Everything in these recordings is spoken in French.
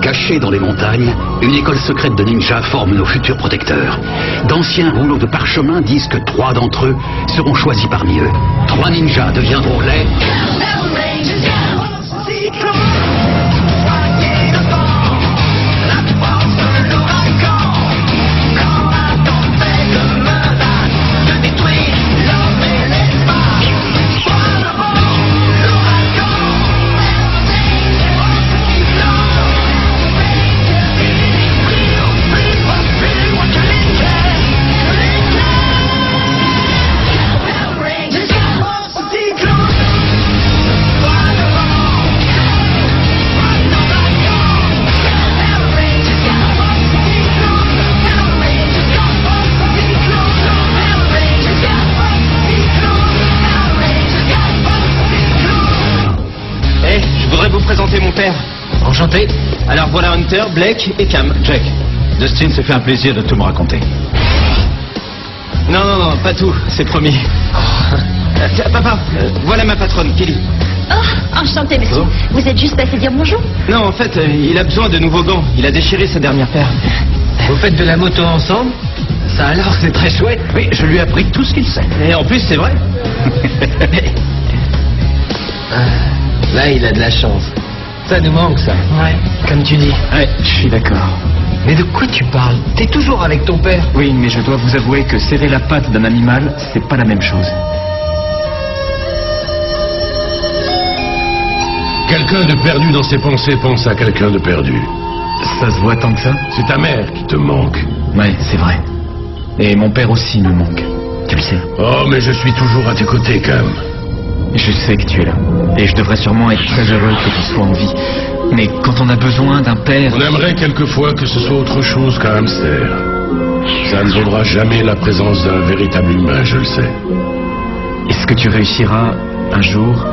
Cachés dans les montagnes, une école secrète de ninjas forme nos futurs protecteurs. D'anciens rouleaux de parchemin disent que 3 d'entre eux seront choisis parmi eux. 3 ninjas deviendront les... Présenter mon père. Enchanté. Alors voilà Hunter, Blake et Cam. Jack, Dustin se fait un plaisir de tout me raconter. Non, pas tout, c'est promis. Tiens, papa, voilà ma patronne, Kelly. Oh, enchanté, monsieur. Oh. Vous êtes juste passé dire bonjour? Non, en fait, il a besoin de nouveaux gants. Il a déchiré sa dernière paire. Vous faites de la moto ensemble? Ça alors, c'est très chouette. Oui, je lui ai appris tout ce qu'il sait. Et en plus, c'est vrai. Là, il a de la chance. Ça nous manque, ça. Ouais, comme tu dis. Ouais, je suis d'accord. Mais de quoi tu parles? T'es toujours avec ton père? Oui, mais je dois vous avouer que serrer la patte d'un animal, c'est pas la même chose. Quelqu'un de perdu dans ses pensées pense à quelqu'un de perdu. Ça se voit tant que ça? C'est ta mère qui te manque. Ouais, c'est vrai. Et mon père aussi me manque. Tu le sais. Oh, mais je suis toujours à tes côtés, Cam. Je sais que tu es là. Et je devrais sûrement être très heureux que tu sois en vie. Mais quand on a besoin d'un père... On aimerait quelquefois que ce soit autre chose qu'un hamster. Ça ne vaudra jamais la présence d'un véritable humain, je le sais. Est-ce que tu réussiras, un jour,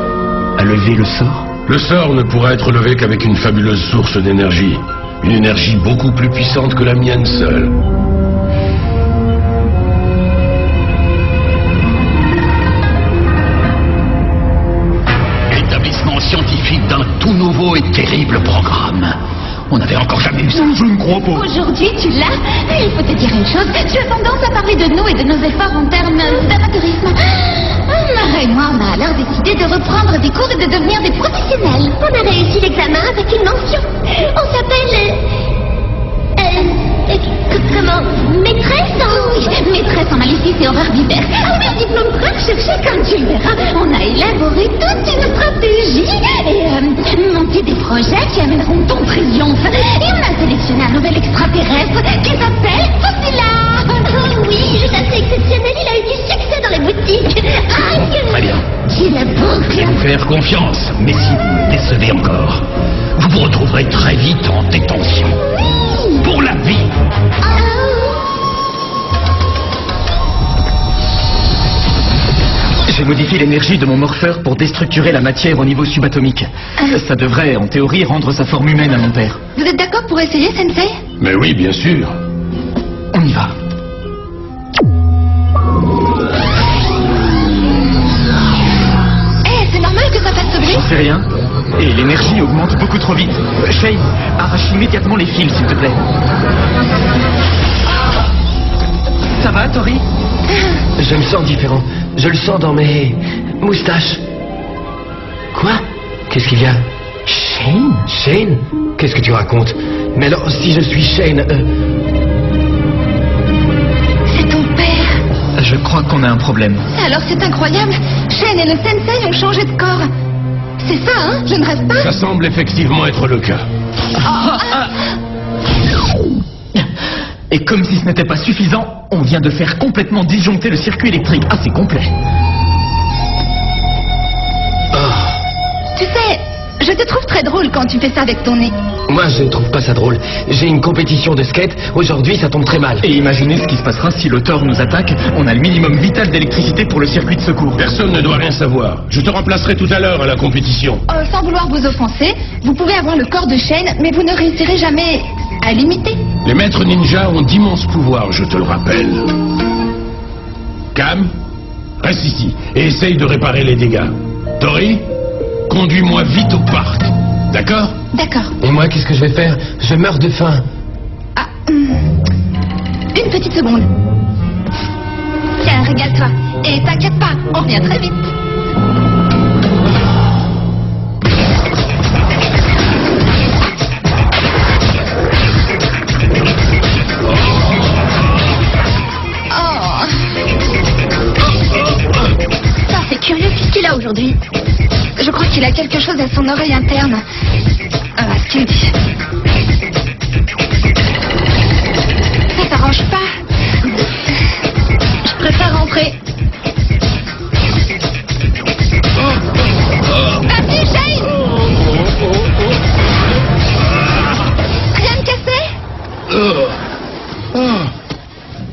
à lever le sort? Le sort ne pourra être levé qu'avec une fabuleuse source d'énergie. Une énergie beaucoup plus puissante que la mienne seule. Scientifique d'un tout nouveau et terrible programme. On n'avait encore jamais eu ça. Je ne crois pas. Aujourd'hui, tu l'as. Et il faut te dire une chose. Tu as tendance à parler de nous et de nos efforts en termes d'amateurisme. Mara et moi, on a alors décidé de reprendre des cours et de devenir des professionnels. On a réussi l'examen avec une mention. On s'appelle... comment? Maîtresse Oui, maîtresse en maléfice et horreur diverses. Ah oui, diplôme très recherché, comme tu le verras. On a élaboré toute une stratégie et monté des projets qui amèneront ton triomphe. Et on a sélectionné un nouvel extraterrestre qui s'appelle Fossila. Oh oui, il est assez exceptionnel, il a eu du succès dans les boutiques. Très bien. Tu l'as beau. Je vais vous faire confiance, mais si vous me décevez encore, vous vous retrouverez très vite en détention. Oui. Pour la vie. J'ai modifié l'énergie de mon morpheur pour déstructurer la matière au niveau subatomique. Ça devrait, en théorie, rendre sa forme humaine à mon père. Vous êtes d'accord pour essayer, Sensei? Mais oui, bien sûr. On y va. C'est normal que ça fasse ce bruit? J'en sais rien. Et l'énergie augmente beaucoup trop vite. Shane, arrache immédiatement les fils, s'il te plaît. Ça va, Tori? Je me sens différent. Je le sens dans mes moustaches. Quoi? Qu'est-ce qu'il y a? Shane? Shane? Qu'est-ce que tu racontes? Mais alors, si je suis Shane... C'est ton père. Je crois qu'on a un problème. Alors c'est incroyable. Shane et le Sensei ont changé de corps. C'est ça, hein? Je ne rêve pas. Ça semble effectivement être le cas. Et comme si ce n'était pas suffisant, on vient de faire complètement disjoncter le circuit électrique. Ah, c'est complet. Tu sais, je te trouve très drôle quand tu fais ça avec ton nez. Moi, je ne trouve pas ça drôle. J'ai une compétition de skate. Aujourd'hui, ça tombe très mal. Et imaginez ce qui se passera si le Thor nous attaque. On a le minimum vital d'électricité pour le circuit de secours. Personne ne doit rien savoir. Je te remplacerai tout à l'heure à la compétition. Sans vouloir vous offenser, vous pouvez avoir le corps de Shane, mais vous ne réussirez jamais à l'imiter. Les maîtres ninjas ont d'immenses pouvoirs, je te le rappelle. Cam, reste ici et essaye de réparer les dégâts. Tori, conduis-moi vite au parc. D'accord? D'accord. Et moi, qu'est-ce que je vais faire? Je meurs de faim. Ah, une petite seconde. Tiens, régale-toi. Et t'inquiète pas, on revient très vite. Oh. Ça, c'est curieux, qu'est-ce qu'il a aujourd'hui? Je crois qu'il a quelque chose à son oreille interne. Ce qu'il dit. Ça t'arrange pas? Je préfère rentrer. Vas-y, Shane! Rien de cassé?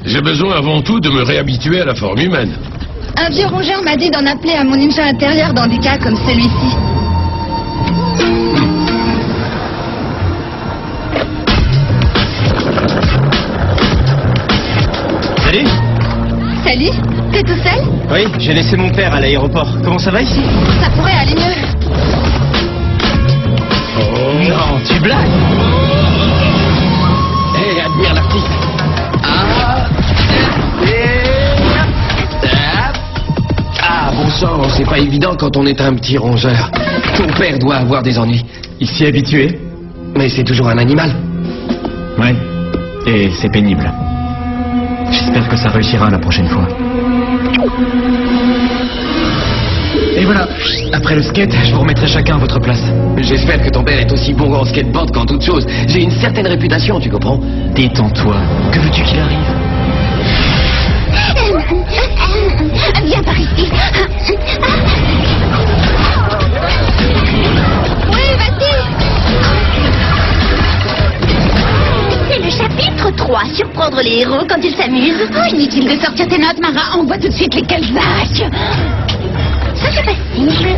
J'ai besoin avant tout de me réhabituer à la forme humaine. Un vieux rongeur m'a dit d'en appeler à mon ninja intérieur dans des cas comme celui-ci. Salut. Salut, t'es tout seul? Oui, j'ai laissé mon père à l'aéroport. Comment ça va ici? Ça pourrait aller mieux. Non, tu blagues. Hé, admire l'artiste. Bon sang, c'est pas évident quand on est un petit rongeur. Ton père doit avoir des ennuis. Il s'y est habitué. Mais c'est toujours un animal. Ouais. Et c'est pénible. J'espère que ça réussira la prochaine fois. Et voilà. Après le skate, je vous remettrai chacun à votre place. J'espère que ton père est aussi bon en skateboard qu'en toute chose. J'ai une certaine réputation, tu comprends? Détends-toi. Que veux-tu qu'il arrive? Viens par ici. Oui, vas-y. C'est le chapitre 3, surprendre les héros quand ils s'amusent. Oh, inutile de sortir tes notes, Mara. On voit tout de suite lesquels vaches. Ça, c'est facile.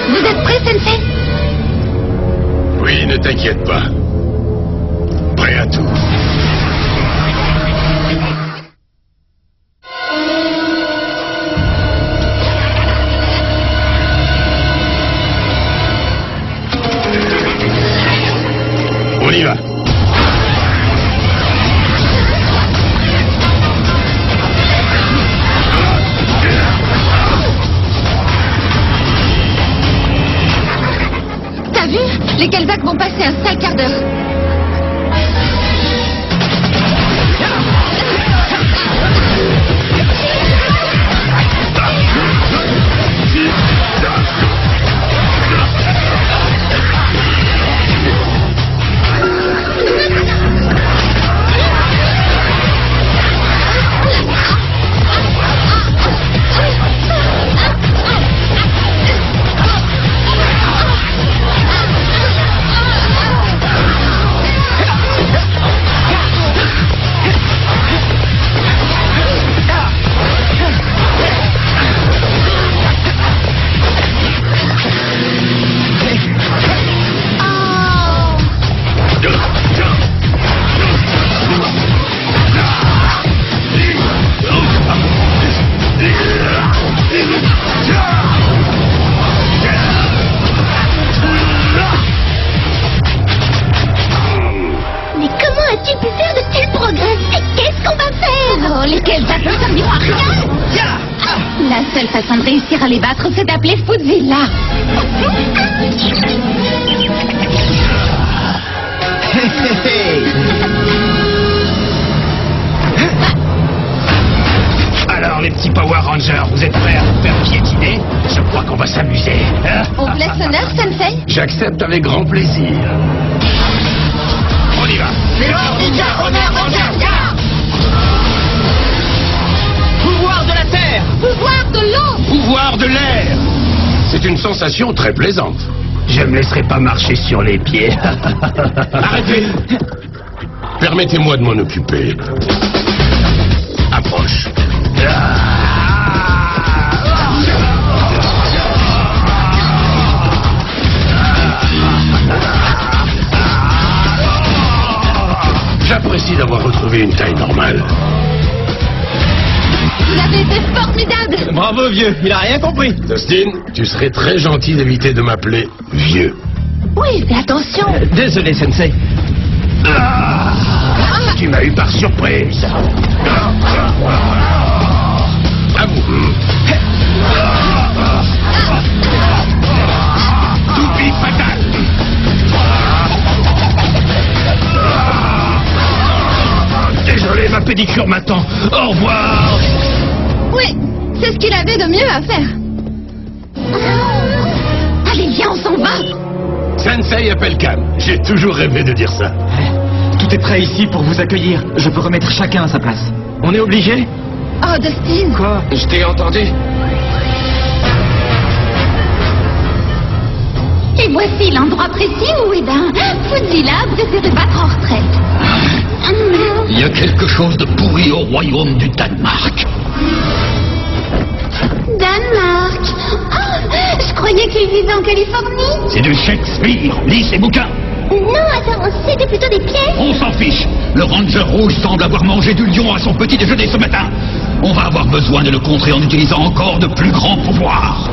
Vous êtes prêt, Sensei? Oui, ne t'inquiète pas. Prêt à tout. On y va. T'as vu? Les Kelzak vont passer un sale quart d'heure. La seule façon de réussir à les battre, c'est d'appeler Foodzilla. Alors, les petits Power Rangers, vous êtes prêts à vous faire piétiner? Je crois qu'on va s'amuser. On vous laisse honneur, Sensei? J'accepte avec grand plaisir. On y va. Pouvoir de la terre. Pouvoir de l'eau. Pouvoir de l'air. C'est une sensation très plaisante. Je me laisserai pas marcher sur les pieds. Arrêtez. Permettez-moi de m'en occuper. Approche. J'apprécie d'avoir retrouvé une taille normale. Vous avez été formidable. Bravo, vieux. Il a rien compris. Dustin, tu serais très gentil d'éviter de m'appeler vieux. Oui, fais attention. Désolé, Sensei. Tu m'as eu par surprise. À vous. Toupie fatale. Désolé, ma pédicure m'attend. Au revoir. Oui, c'est ce qu'il avait de mieux à faire. Allez, viens, on s'en va. Sensei appelle Cam. J'ai toujours rêvé de dire ça. Tout est prêt ici pour vous accueillir. Je peux remettre chacun à sa place. On est obligé? Oh, Dustin. Quoi? Je t'ai entendu. Et voici l'endroit précis où Edin Fudzilla préférait battre en retraite. Il y a quelque chose de pourri au royaume du Danemark. Danemark. Oh, je croyais qu'il vivait en Californie. C'est du Shakespeare. Lis ses bouquins. Non, attends, c'était plutôt des pièces. On s'en fiche. Le Ranger Rouge semble avoir mangé du lion à son petit déjeuner ce matin. On va avoir besoin de le contrer en utilisant encore de plus grands pouvoirs.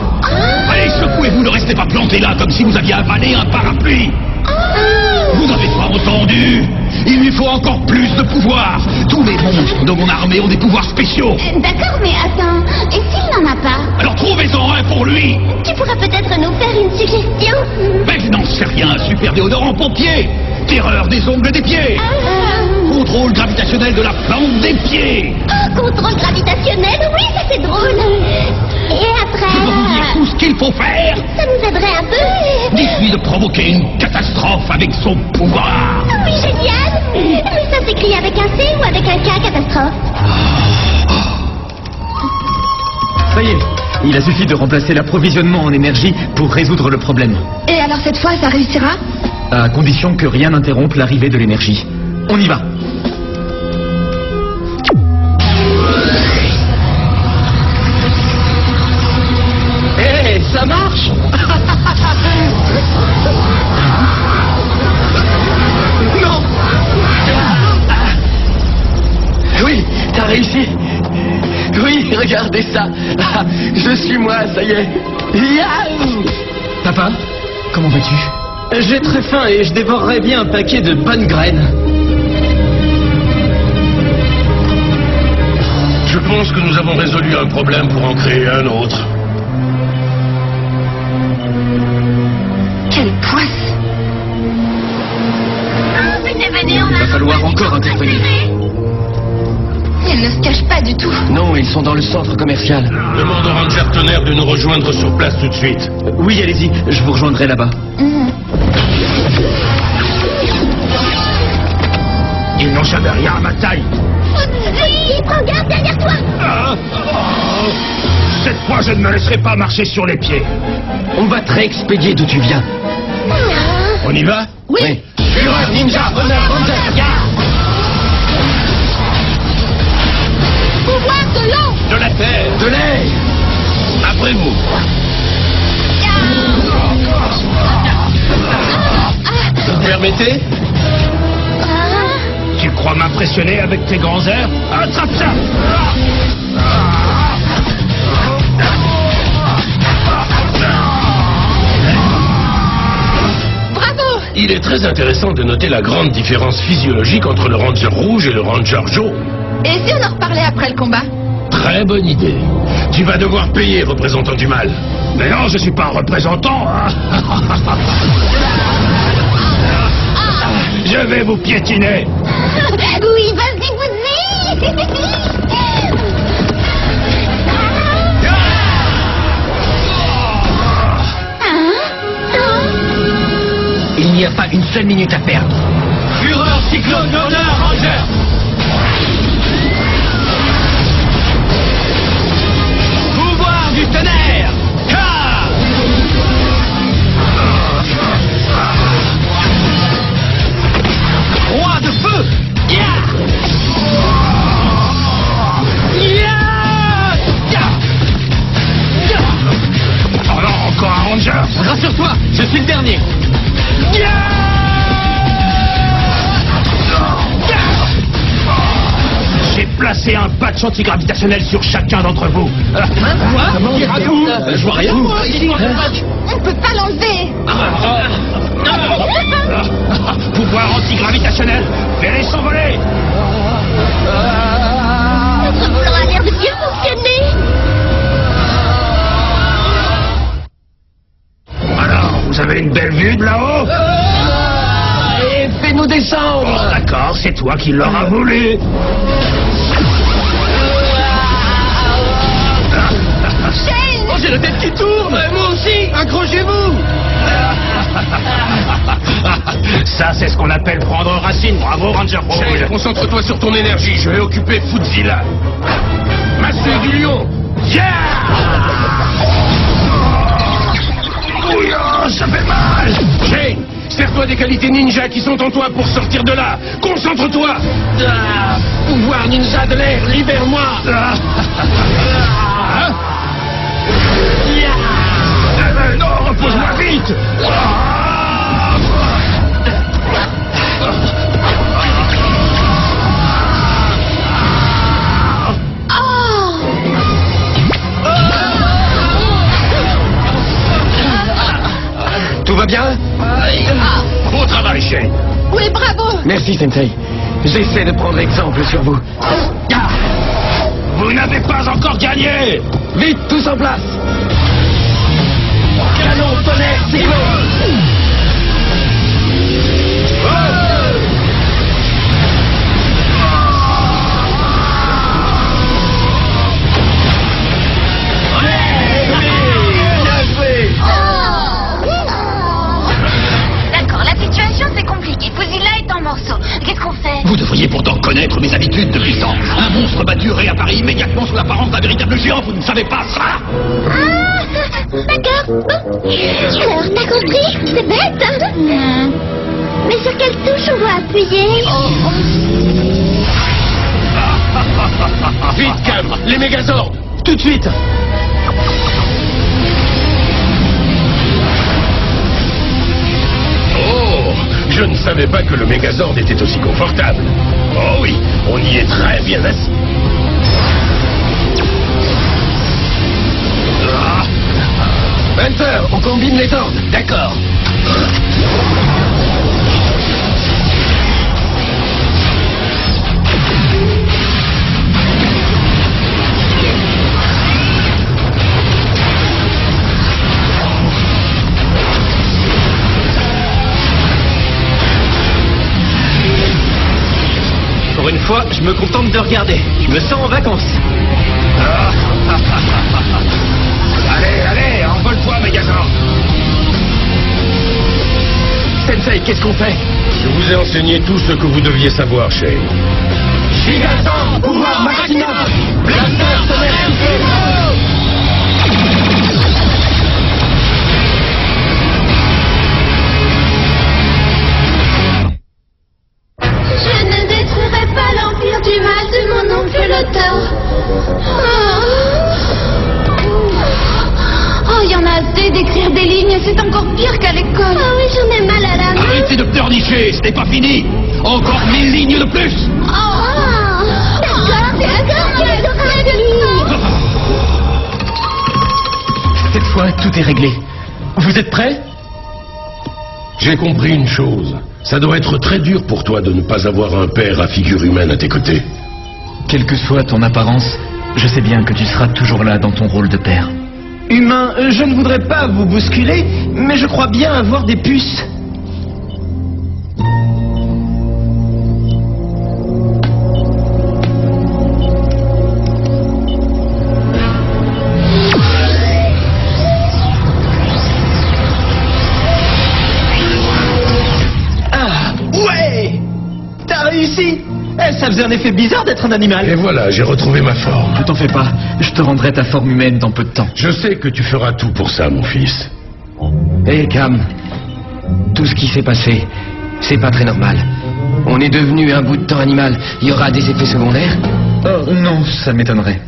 Allez, secouez-vous, ne restez pas plantés là comme si vous aviez avalé un parapluie. Vous n'avez pas entendu? Il lui faut encore plus de pouvoir. Tous les monstres de mon armée ont des pouvoirs spéciaux. D'accord, mais attends, et s'il n'en a pas? Alors trouvez-en un pour lui. Tu pourras peut-être nous faire une suggestion. Mais je n'en sais rien. Super déodorant pompier. Terreur des ongles des pieds. Contrôle gravitationnel de la plante des pieds. Oh, contrôle gravitationnel, oui, ça c'est drôle. Et après... Je peux vous dire tout ce qu'il faut faire. Ça nous aiderait un peu. Dites-lui de provoquer une catastrophe avec son pouvoir. Oui, génial. Mais ça s'écrit avec un C ou avec un K, catastrophe? Ça y est, il a suffi de remplacer l'approvisionnement en énergie pour résoudre le problème. Et alors cette fois, ça réussira? À condition que rien n'interrompe l'arrivée de l'énergie. On y va. Hé, ça marche. Non. Oui, t'as réussi. Oui, regardez ça. Je suis moi, ça y est. Yaouh. Papa, comment vas-tu? J'ai très faim et je dévorerais bien un paquet de bonnes graines. Je pense que nous avons résolu un problème pour en créer un autre. Quelle poisse! Il va falloir encore intervenir. Elle ne se cache pas du tout. Non, ils sont dans le centre commercial. Demande au Ranger Tonnerre de nous rejoindre sur place tout de suite. Oui, allez-y, je vous rejoindrai là-bas. Ils n'ont jamais rien à ma taille. Oui, prends garde derrière toi. Cette fois, je ne me laisserai pas marcher sur les pieds. On va te réexpédier d'où tu viens. On y va? Oui. Fureur ninja, honneur ranger. Pouvoir de l'eau. De la terre. De l'air. Après vous. Vous permettez? Tu crois m'impressionner avec tes grands airs? Attrape ça! Bravo. Il est très intéressant de noter la grande différence physiologique entre le Ranger Rouge et le Ranger Joe. Et si on en reparlait après le combat? Très bonne idée. Tu vas devoir payer, représentant du mal. Mais non, je suis pas un représentant. Hein. Je vais vous piétiner. Oui, vas-y, vas-y. Il n'y a pas une seule minute à perdre. Fureur cyclone honneur, Ranger. Pouvoir du tonnerre. Roi de feu. Oh non, encore un Ranger. Rassure-toi, je suis le dernier. placer un patch antigravitationnel sur chacun d'entre vous. Comment Iratou, je vois rien. On peut pas l'enlever. Pouvoir antigravitationnel, fais-les s'envoler. Notre plan a l'air de bien fonctionner. Alors, vous avez une belle vue de là-haut? Et fais-nous descendre. Oh, d'accord, c'est toi qui l'auras voulu. Oh, j'ai la tête qui tourne. Moi aussi. Accrochez-vous. Ça, c'est ce qu'on appelle prendre racine. Bravo, Ranger Rouge. Shane, concentre-toi sur ton énergie, je vais occuper Footzilla. Masseur du lion. Yeah! Oui, oh, ça fait mal. Shane, sers-toi des qualités ninja qui sont en toi pour sortir de là. Concentre-toi. Pouvoir ninja de l'air, libère-moi. Non, repose-moi vite. Tout va bien? Beau travail, Shane. Oui, bravo. Merci, Sensei. J'essaie de prendre exemple sur vous. Vous n'avez pas encore gagné. Vite, tous en place. Canon, tonnerre, cyclone. D'accord, la situation c'est compliqué. Footzilla est en morceaux. Qu'est-ce qu'on fait? Vous devriez pourtant connaître mes habitudes depuis le temps. Un monstre battu réapparaît immédiatement sous l'apparence d'un véritable géant. Vous ne savez pas ça? D'accord. Alors, t'as compris? C'est bête, hein? Mais sur quelle touche on doit appuyer? Vite, Cam, les Mégazords. Tout de suite. Oh, je ne savais pas que le Mégazord était aussi confortable. Oh oui, on y est très bien assis. Hunter, on combine les cordes. D'accord. Pour une fois, je me contente de regarder. Je me sens en vacances. Allez, envole-toi, Mégazord. Sensei, qu'est-ce qu'on fait? Je vous ai enseigné tout ce que vous deviez savoir, Shane. Gigazord, pouvoir maximum. Blaster, tonnerre, Je ne détruirai pas l'empire du mal de mon oncle l'auteur. Oh, il y en a assez d'écrire des lignes, c'est encore pire qu'à l'école. Ah oui, j'en ai mal à la main. Arrêtez de pleurnicher, ce n'est pas fini. Encore 1000 lignes de plus. D'accord, quel adorable. Cette fois, tout est réglé. Vous êtes prêts? J'ai compris une chose. Ça doit être très dur pour toi de ne pas avoir un père à figure humaine à tes côtés. Quelle que soit ton apparence, je sais bien que tu seras toujours là dans ton rôle de père. Humain, je ne voudrais pas vous bousculer, mais je crois bien avoir des puces. Ah, ouais! T'as réussi! Ça faisait un effet bizarre d'être un animal. Et voilà, j'ai retrouvé ma forme. Ne t'en fais pas, je te rendrai ta forme humaine dans peu de temps. Je sais que tu feras tout pour ça, mon fils. Hé, Cam, tout ce qui s'est passé, c'est pas très normal. On est devenu un bout de temps animal. Il y aura des effets secondaires? Oh non, ça m'étonnerait.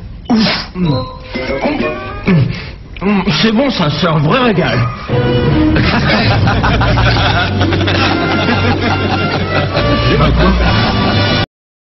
C'est bon, ça, c'est un vrai régal. Quoi?